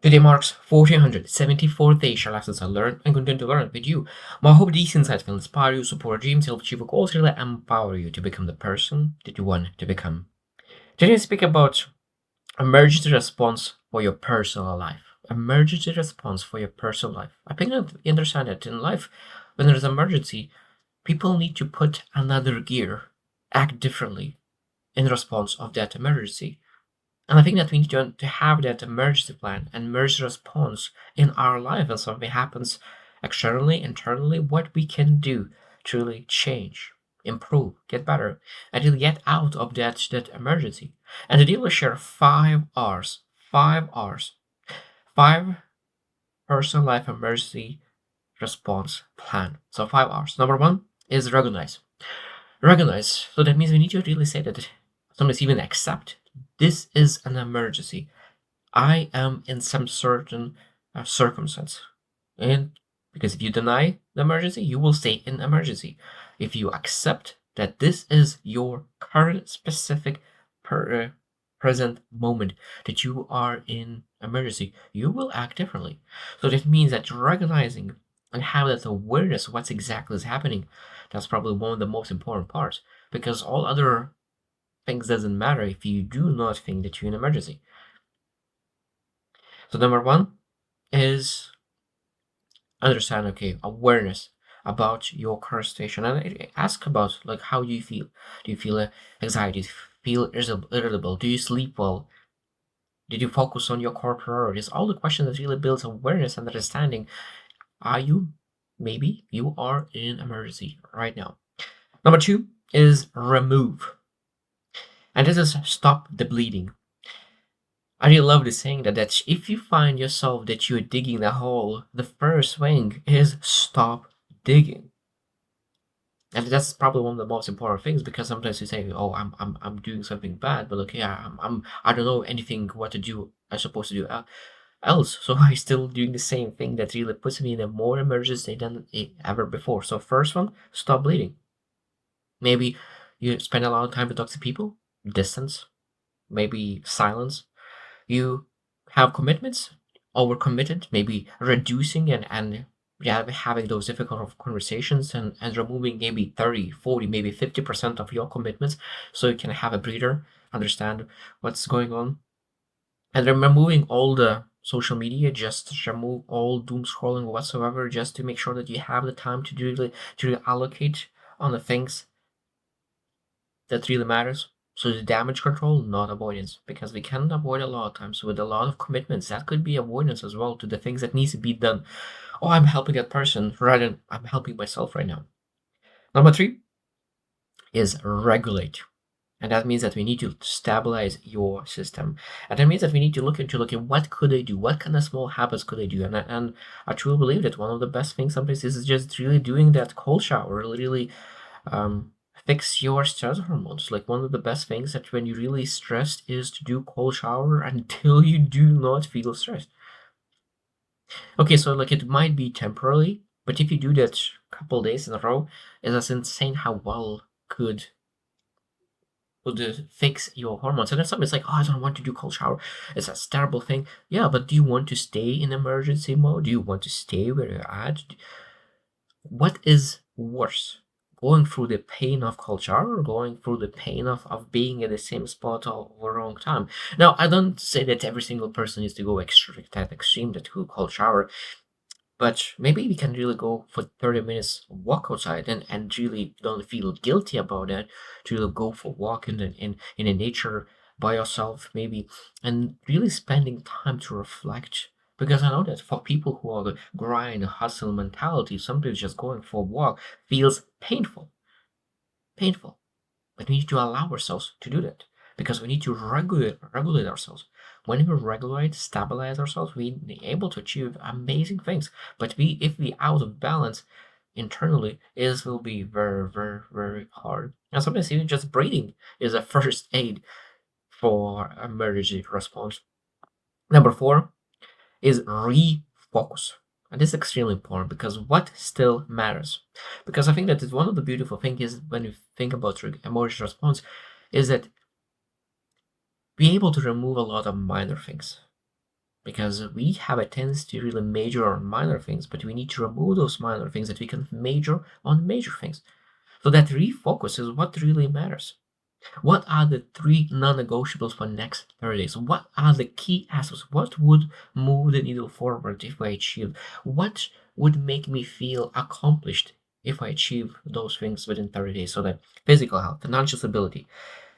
Today marks 1474th day shall lessons I learn and continue to learn with you. My hope these insights will inspire you, support your dreams, help achieve your goals, really empower you to become the person that you want to become. Today I speak about emergency response for your personal life. Emergency response for your personal life. I think that you understand that in life, when there's an emergency, people need to put another gear, act differently in response of that emergency. And I think that we need to have that emergency plan and emergency response in our life when something happens externally, internally, what we can do to really change, improve, get better, and to get out of that emergency. And today we'll share 5 R's, 5 R's, 5 personal life emergency response plan. So 5 R's. Number one is recognize. Recognize. So that means we need to really say that sometimes even accept this is an emergency. I am in some certain circumstance. And because if you deny the emergency, you will stay in emergency. If you accept that this is your current specific present moment that you are in emergency, you will act differently. So that means that recognizing and have that awareness of what's exactly is happening, that's probably one of the most important parts because all other things doesn't matter if you do not think that you're in emergency. So number one is understand, okay, awareness about your current station and ask about like how do you feel? Do you feel anxiety? Do you feel irritable? Do you sleep well? Did you focus on your core priorities? All the questions that really builds awareness and understanding. Are you? Maybe you are in emergency right now. Number two is remove. And this is stop the bleeding. I really love the saying that if you find yourself that you're digging the hole, the first thing is stop digging. And that's probably one of the most important things because sometimes you say, "Oh, I'm doing something bad," but okay, I don't know anything what to do. I'm supposed to do else, so I still doing the same thing that really puts me in a more emergency than ever before. So first one, stop bleeding. Maybe you spend a lot of time to talk to people, distance, maybe silence. You have commitments, overcommitted, maybe reducing and yeah, having those difficult conversations and removing maybe 30, 40, maybe 50% of your commitments so you can have a breather, understand what's going on. And then removing all the social media, just remove all doom scrolling whatsoever, just to make sure that you have the time to allocate on the things that really matters. So the damage control, not avoidance, because we can avoid a lot of times with a lot of commitments. That could be avoidance as well to the things that needs to be done. Oh, I'm helping that person rather than I'm helping myself right now. Number three is regulate. And that means that we need to stabilize your system. And that means that we need to look into look at what could I do? What kind of small habits could I do? And I truly believe that one of the best things sometimes is just really doing that cold shower, really um, fix your stress hormones. Like one of the best things that when you're really stressed is to do cold shower until you do not feel stressed. Okay, so like it might be temporarily, but if you do that a couple days in a row, it's insane how well could fix your hormones. And then somebody's like, oh, I don't want to do cold shower. It's a terrible thing. Yeah, but do you want to stay in emergency mode? Do you want to stay where you're at? What is worse? Going through the pain of cold shower or going through the pain of being in the same spot all the wrong time? Now, I don't say that every single person needs to go that extreme, that cold shower, but maybe we can really go for 30 minutes walk outside and really don't feel guilty about that, to really go for a walk in the nature by yourself, maybe, and really spending time to reflect. Because I know that for people who are the grind, hustle mentality, sometimes just going for a walk feels painful. Painful. But we need to allow ourselves to do that because we need to regulate ourselves. When we regulate, stabilize ourselves, we be able to achieve amazing things. But if we out of balance internally, it will be very, very, very hard. And sometimes even just breathing is a first aid for emergency response. Number four is refocus. And this is extremely important because what still matters. Because I think that is one of the beautiful things is when you think about emotional response, is that be able to remove a lot of minor things. because we have a tendency to really major on minor things, but we need to remove those minor things that we can major on major things. So that refocus is what really matters. What are the three non-negotiables for next 30 days? What are the key aspects? What would move the needle forward if I achieve? What would make me feel accomplished if I achieve those things within 30 days? So that physical health, financial stability,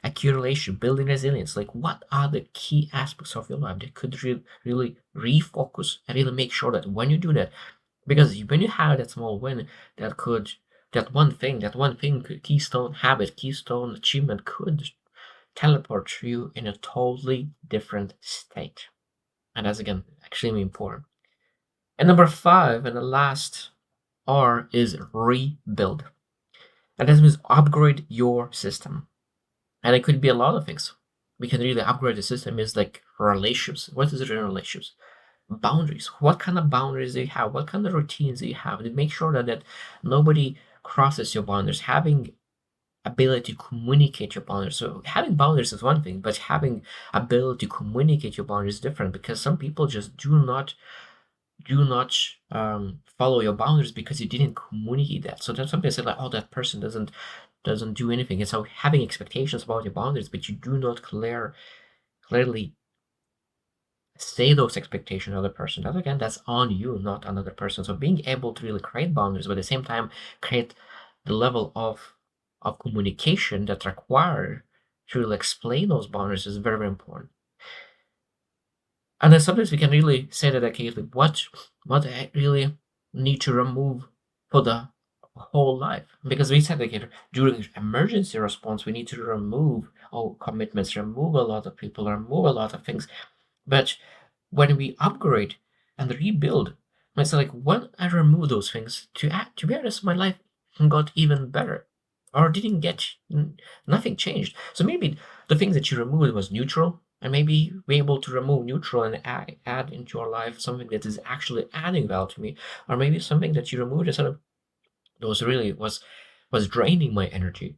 accumulation, building resilience, like what are the key aspects of your life that could really refocus and really make sure that when you do that, because when you have that small win, that could that one thing could keystone habit, keystone achievement could teleport you in a totally different state. And that's again extremely important. And number five, and the last R is rebuild. And that means upgrade your system. And it could be a lot of things. We can really upgrade the system is like relationships. What is it in relationships? Boundaries. What kind of boundaries do you have? What kind of routines do you have to make sure that nobody crosses your boundaries? Having ability to communicate your boundaries. So having boundaries is one thing, but having ability to communicate your boundaries is different, because some people just do not follow your boundaries because you didn't communicate that. So that's something I said like, oh, that person doesn't do anything. And so having expectations about your boundaries, but you do not clearly say those expectations of the person. That again, that's on you, not another person. So being able to really create boundaries, but at the same time create the level of communication that's required to really explain those boundaries is very, very important. And then sometimes we can really say that okay, like what I really need to remove for the whole life. Because we said like during emergency response, we need to remove all commitments, remove a lot of people, remove a lot of things. But when we upgrade and rebuild, it's like when I remove those things, to be honest, my life got even better, or didn't get nothing changed. So maybe the things that you removed was neutral, and maybe be able to remove neutral and add into your life something that is actually adding value to me, or maybe something that you removed instead of those really was draining my energy.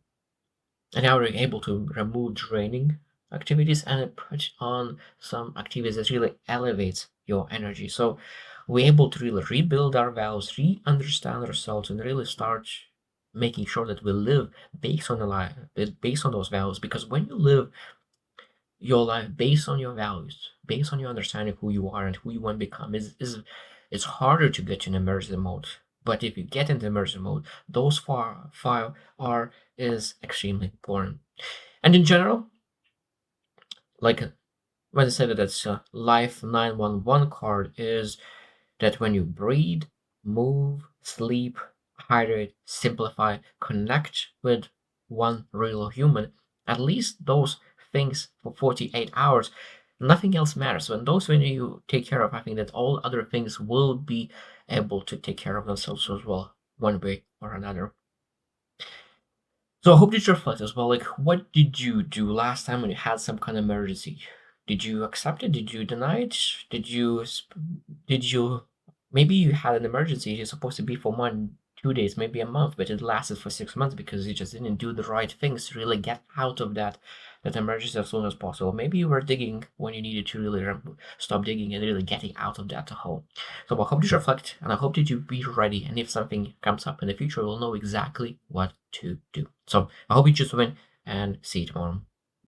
And now we're able to remove draining activities and put on some activities that really elevates your energy. So we're able to really rebuild our values, re-understand ourselves, and really start making sure that we live based on the life, based on those values. Because when you live your life based on your values, based on your understanding of who you are and who you want to become, is it's harder to get in immersive mode. But if you get into immersive mode, those file are is extremely important. And in general, like when I said that that's Life 911 card is that when you breathe, move, sleep, hydrate, simplify, connect with one real human, at least those things for 48 hours, nothing else matters. When you take care of, I think that all other things will be able to take care of themselves as well, one way or another. So I hope that you reflect as well. Like, what did you do last time when you had some kind of emergency? Did you accept it? Did you deny it? Did you maybe you had an emergency? It's supposed to be for 1, 2 days, maybe a month, but it lasted for 6 months because you just didn't do the right things to really get out of that emergency as soon as possible. Maybe you were digging when you needed to really stop digging and really getting out of that hole. So I hope you reflect, and I hope that you be ready. And if something comes up in the future, you'll know exactly what to do. So I hope you choose to win, and see you tomorrow.